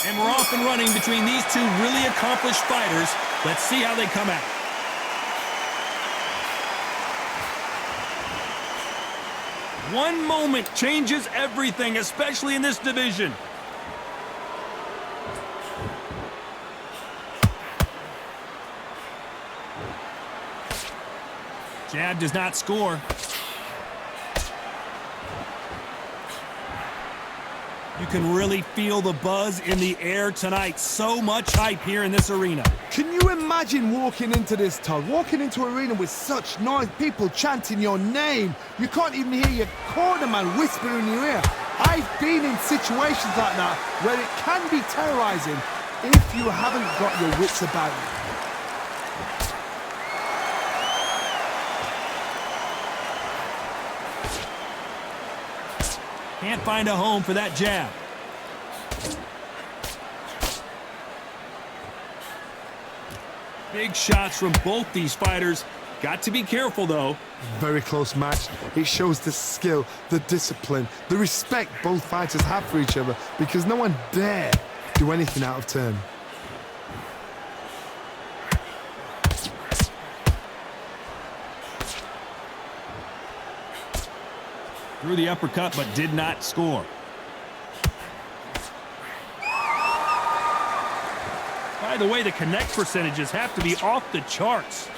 And we're off and running between these two really accomplished fighters. Let's see how they come out. One moment changes everything, especially in this division. Jab does not score. You can really feel the buzz in the air tonight. So much hype here in this arena. Can you imagine walking into this, Todd? Walking into an arena with such noise, people chanting your name. You can't even hear your cornerman whisper in your ear. I've been in situations like that where it can be terrorizing if you haven't got your wits about you. Can't find a home for that jab. Big shots from both these fighters. Got to be careful, though. Very close match. It shows the skill, the discipline, the respect both fighters have for each other because no one dare do anything out of turn. Threw the uppercut, but did not score. By the way, the connect percentages have to be off the charts.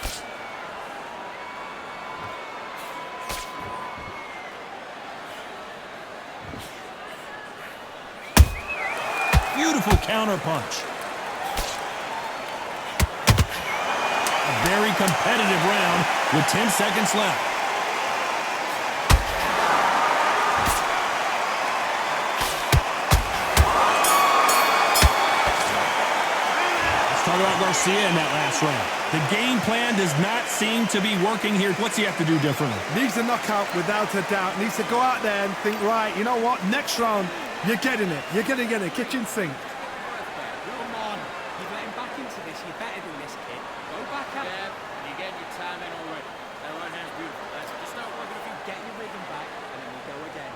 Beautiful counter punch. A very competitive round with 10 seconds left. Talk about Garcia in that last round. The game plan does not seem to be working here. What's he have to do differently? Needs a knockout without a doubt. Needs to go out there and think, right, you know what? Next round, you're getting it. You're going to get a kitchen sink. Come on. You're getting back into this. You're better than this, kid. Go back at it. You're getting your time in already. That right hand's beautiful. Just start working if you get your rhythm back, and then we go again.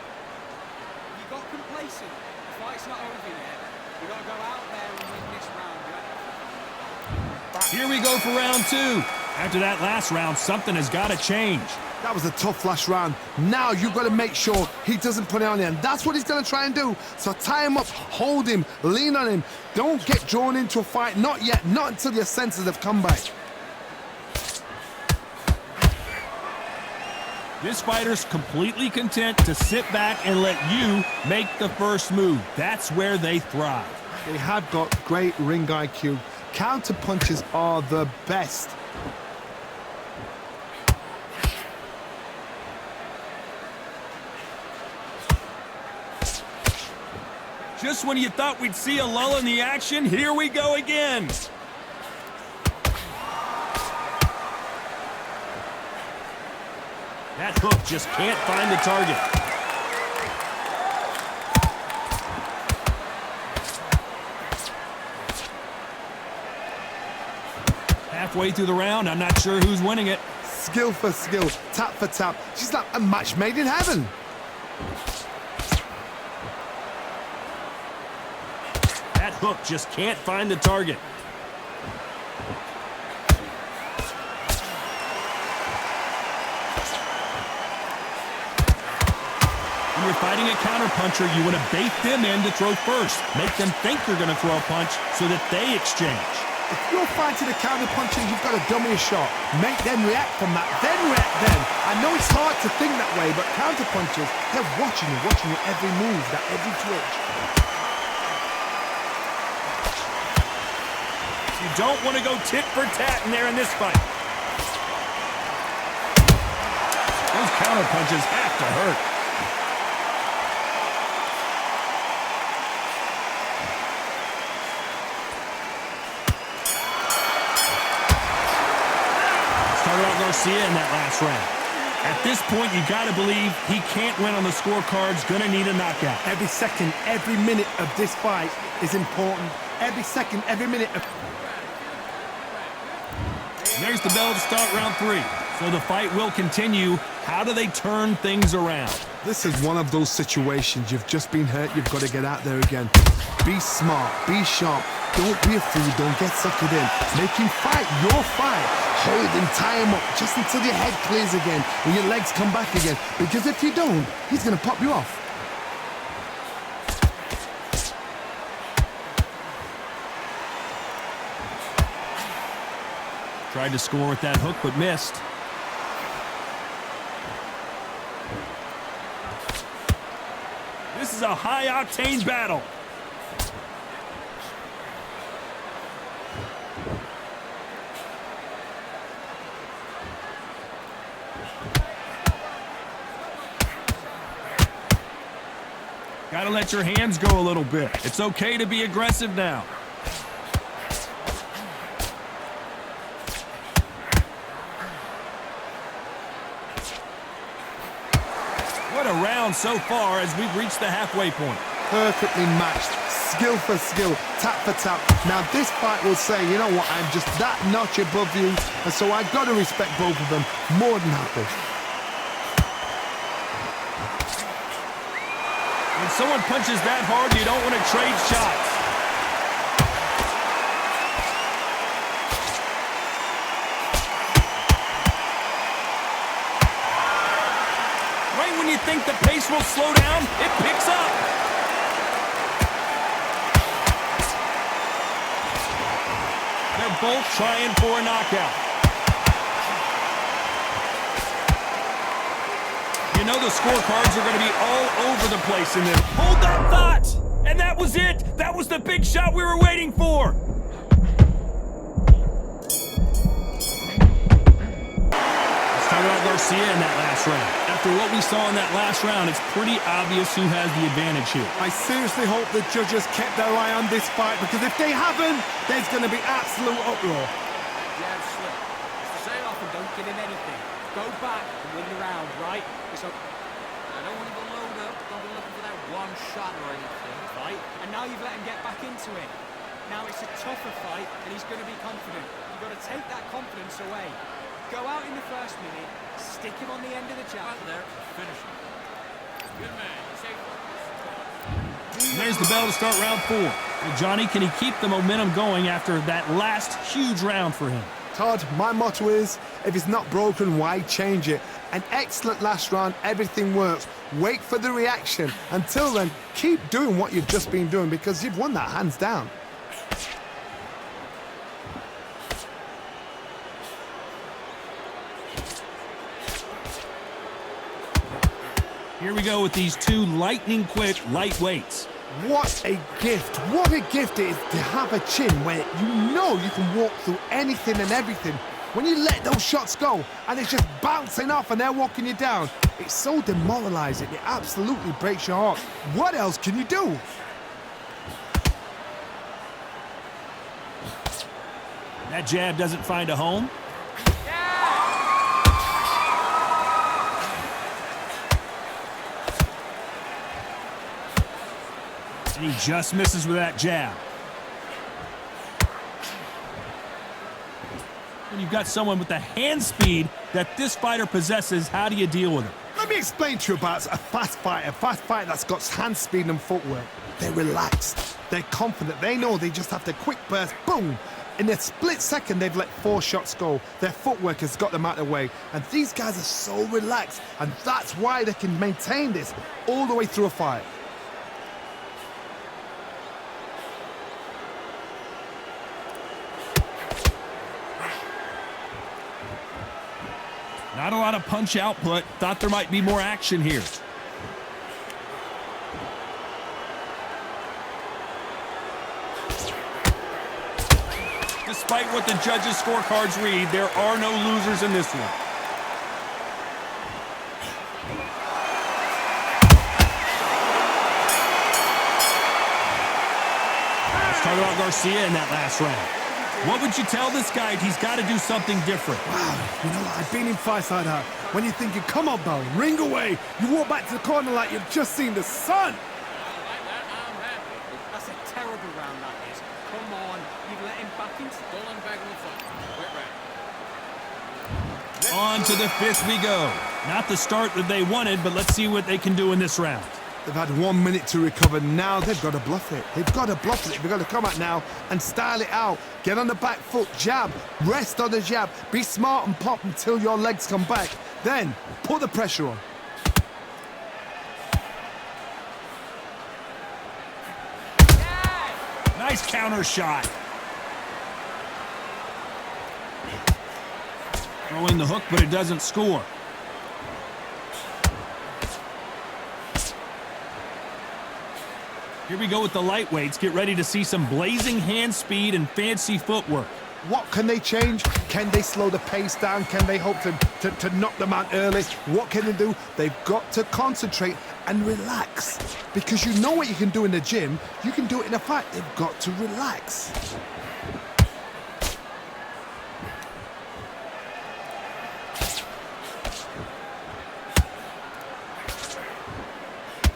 You got complacent. The fight's not over yet. You got to go out there and win this round. Here we go for round two. After that last round, something has got to change. That was a tough last round. Now you've got to make sure he doesn't put it on you, and that's what he's going to try and do. So tie him up, hold him, lean on him. Don't get drawn into a fight. Not yet. Not until your senses have come back. This fighter's completely content to sit back and let you make the first move. That's where they thrive. They have got great ring IQ. Counter punches are the best. Just when you thought we'd see a lull in the action, here we go again. That hook just can't find the target. Halfway through the round, I'm not sure who's winning it. Skill for skill, tap for tap. She's like a match made in heaven. That hook just can't find the target. When you're fighting a counterpuncher, you want to bait them in to throw first. Make them think they're going to throw a punch so that they exchange. If you're fighting a counterpuncher, you've got to dummy a shot. Make them react from that, then react then. I know it's hard to think that way, but counterpunchers, they're watching you every move, that every twitch. You don't want to go tit for tat in there in this fight. Those counterpunches have to hurt. Garcia in that last round. At this point, you got to believe he can't win on the scorecards, gonna need a knockout. Every second, every minute of this fight is important. Every second, every minute of... There's the bell to start round three. So the fight will continue. How do they turn things around? This is one of those situations. You've just been hurt. You've got to get out there again. Be smart. Be sharp. Don't be a fool. Don't get suckered in. Make him fight your fight. Hold him, tie him up just until your head clears again and your legs come back again. Because if you don't, he's going to pop you off. Tried to score with that hook, but missed. This is a high-octane battle. Gotta let your hands go a little bit. It's okay to be aggressive now. What a round so far as we've reached the halfway point. Perfectly matched, skill for skill, tap for tap. Now this fight will say, you know what, I'm just that notch above you, and so I've got to respect both of them more than happy. When someone punches that hard, you don't want to trade shots. When you think the pace will slow down, it picks up. They're both trying for a knockout. You know the scorecards are going to be all over the place in this. Hold that thought! And that was it! That was the big shot we were waiting for! Let's talk about Garcia in that last round. After what we saw in that last round, it's pretty obvious who has the advantage here. I seriously hope the judges kept their eye on this fight, because if they haven't, there's going to be absolute uproar. Yeah, slip. It's the same often, don't give him anything. Go back and win the round, right? So I don't want to go load up, don't be looking for that one shot or anything, right? And now you've let him get back into it. Now it's a tougher fight, and he's going to be confident. You've got to take that confidence away. Go out in the first minute, stick him on the end of the jab. Right there, finish him. Good man. And there's the bell to start round 4. Well, Johnny, can he keep the momentum going after that last huge round for him? Todd, my motto is, if it's not broken, why change it? An excellent last round, everything works. Wait for the reaction. Until then, keep doing what you've just been doing, because you've won that hands down. Here we go with these two lightning-quick lightweights. What a gift. What a gift it is to have a chin where you know you can walk through anything and everything. When you let those shots go and it's just bouncing off and they're walking you down, it's so demoralizing. It absolutely breaks your heart. What else can you do? That jab doesn't find a home. And he just misses with that jab. When you've got someone with the hand speed that this fighter possesses, how do you deal with it? Let me explain to you about a fast fighter that's got hand speed and footwork. They're relaxed. They're confident. They know they just have to quick burst, boom. In a split second, they've let 4 shots go. Their footwork has got them out of the way. And these guys are so relaxed. And that's why they can maintain this all the way through a fight. Not a lot of punch output. Thought there might be more action here. Despite what the judges' scorecards read, there are no losers in this one. Let's talk about Garcia in that last round. What would you tell this guy? He's got to do something different. Wow, you know what? I've been in fights like that. When you're thinking, come on, Bell, ring away. You walk back to the corner like you've just seen the sun. That's a terrible round, that is. Come on, you've let him back into... Don't let him back in the fight. Wait, right. On to the fifth we go. Not the start that they wanted, but let's see what they can do in this round. They've had 1 minute to recover. Now they've got to bluff it. They've got to bluff it. They've got to come out now and style it out. Get on the back foot, jab, rest on the jab. Be smart and pop until your legs come back. Then put the pressure on. Nice counter shot. Throwing the hook, but it doesn't score. Here we go with the lightweights. Get ready to see some blazing hand speed and fancy footwork. What can they change? Can they slow the pace down? Can they hope to knock them out early? What can they do? They've got to concentrate and relax. Because you know what you can do in the gym, you can do it in a fight. They've got to relax.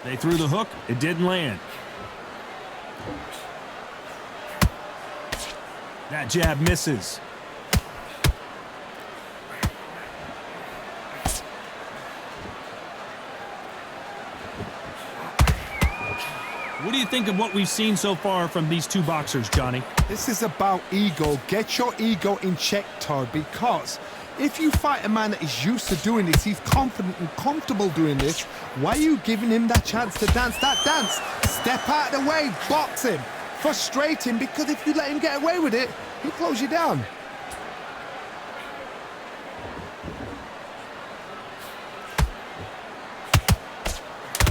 They threw the hook. It didn't land. That jab misses. What do you think of what we've seen so far from these two boxers, Johnny? This is about ego. Get your ego in check, Todd, because if you fight a man that is used to doing this, he's confident and comfortable doing this, why are you giving him that chance to dance that dance? Step out of the way, box him. Frustrate him, because if you let him get away with it, he'll close you down.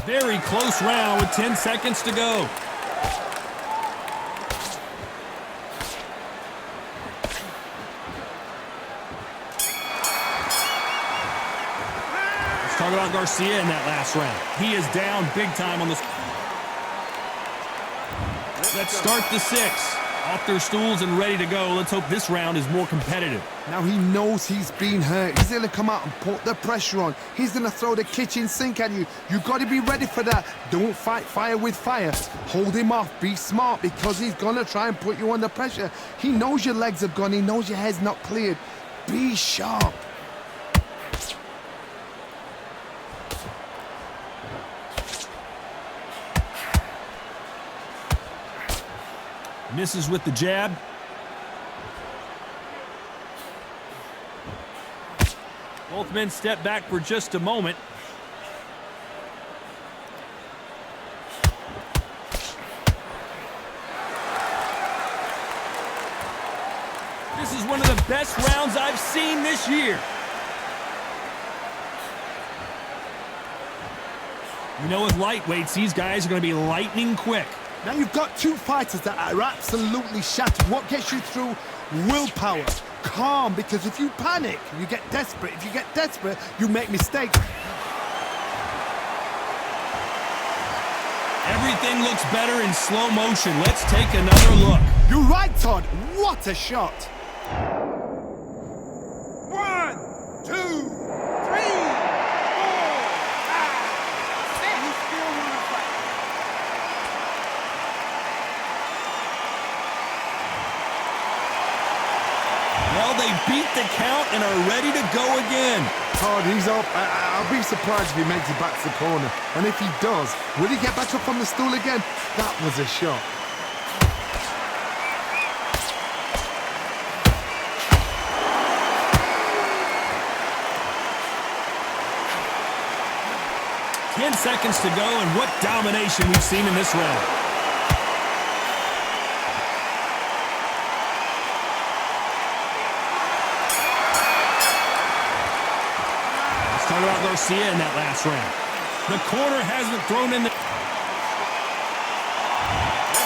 Very close round with 10 seconds to go. Let's talk about Garcia in that last round. He is down big time on this. Let's start the sixth. Off their stools and ready to go. Let's hope this round is more competitive. Now he knows he's been hurt. He's going to come out and put the pressure on. He's going to throw the kitchen sink at you. You've got to be ready for that. Don't fight fire with fire. Hold him off. Be smart, because he's going to try and put you under pressure. He knows your legs have gone. He knows your head's not cleared. Be sharp. Misses with the jab. Both men step back for just a moment. This is one of the best rounds I've seen this year. You know, with lightweights, these guys are going to be lightning quick. Now you've got two fighters that are absolutely shattered. What gets you through? Willpower. Calm, because if you panic, you get desperate. If you get desperate, you make mistakes. Everything looks better in slow motion. Let's take another look. You're right, Todd. What a shot. 1, 2, 3, 4, 5, 6. You still want to fight. Well, they beat the count and are ready to go again. Todd, he's up. I'll be surprised if he makes it back to the corner. And if he does, will he get back up on the stool again? That was a shot. Ten seconds to go, and what domination we've seen in this round. Talk about Garcia in that last round. The corner hasn't thrown in the...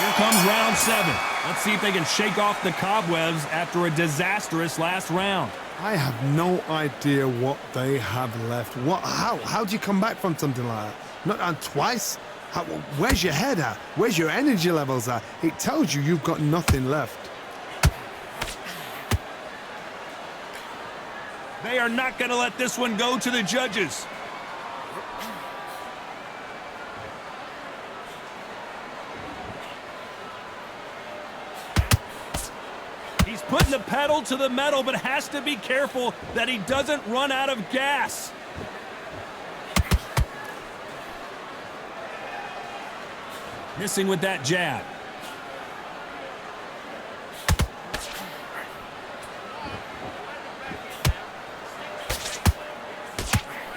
Here comes round 7. Let's see if they can shake off the cobwebs after a disastrous last round. I have no idea what they have left. How do you come back from something like that? Not on twice? Where's your head at? Where's your energy levels at? It tells you you've got nothing left. They are not going to let this one go to the judges. He's putting the pedal to the metal, but has to be careful that he doesn't run out of gas. Missing with that jab.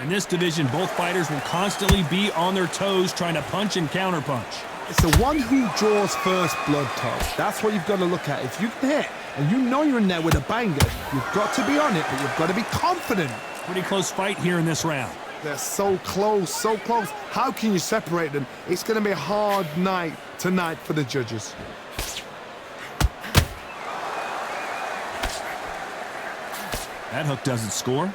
In this division, both fighters will constantly be on their toes trying to punch and counterpunch. It's the one who draws first blood, Todd. That's what you've got to look at. If you can hit and you know you're in there with a banger, you've got to be on it, but you've got to be confident. Pretty close fight here in this round. They're so close, so close. How can you separate them? It's going to be a hard night tonight for the judges. That hook doesn't score.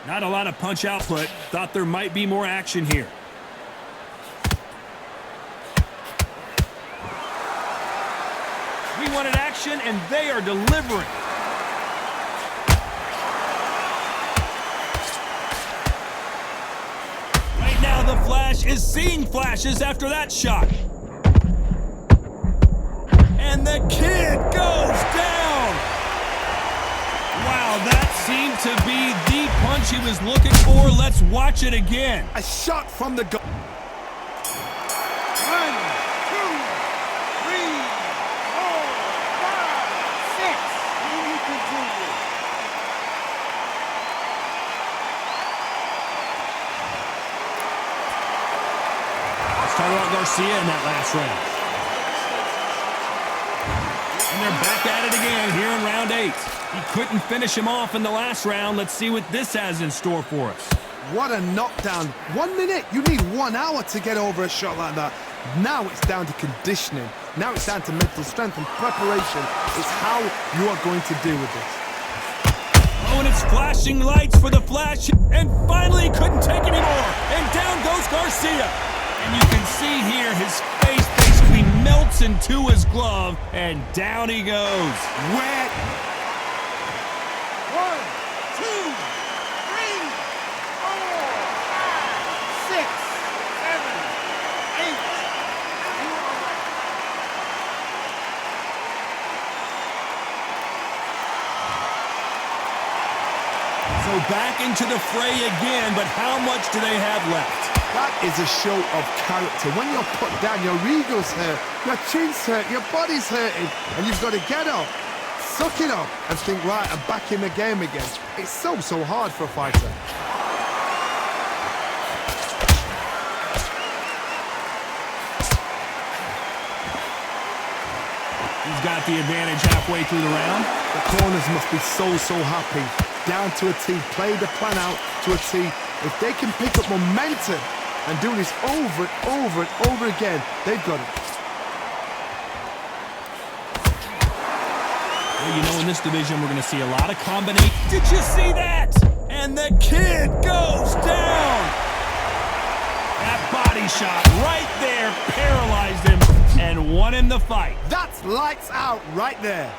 Not a lot of punch output. Thought there might be more action here. We wanted action, and they are delivering. Right now, the Flash is seeing flashes after that shot. And the kid goes down. Wow, that seemed to be the punch he was looking for. Let's watch it again. A shot from the goal. 1, 2, 3, 4, 5, 6. You continue. Let's talk about Garcia in that last round. And they're back at it again here in round 8. He couldn't finish him off in the last round. Let's see what this has in store for us. What a knockdown. 1 minute. You need 1 hour to get over a shot like that. Now it's down to conditioning. Now it's down to mental strength and preparation. It's how you are going to deal with this. Oh, and it's flashing lights for the Flash. And finally, he couldn't take anymore. And down goes Garcia. And you can see here his face basically melts into his glove. And down he goes. Wet. 1, 2, 3, 4, 5, 6, 7, 8. So back into the fray again, but how much do they have left? That is a show of character. When you're put down, your ego's hurt, your chin's hurt, your body's hurting, and you've got to get up, suck it up, and think, right, I'm back in the game again. It's so hard for a fighter. He's got the advantage halfway through the round. The corners must be so happy. Down to a T, play the plan out to a T. If they can pick up momentum and do this over and over again, they've got it. Well, you know, in this division, we're going to see a lot of combination. Did you see that? And the kid goes down. That body shot right there paralyzed him and won him the fight. That's lights out right there.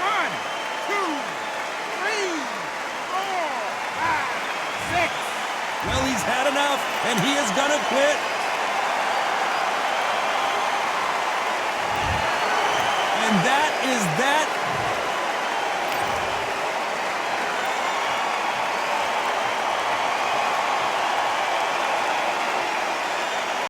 1, 2, 3, 4, 5, 6. Well, he's had enough, and he is going to quit. And that is that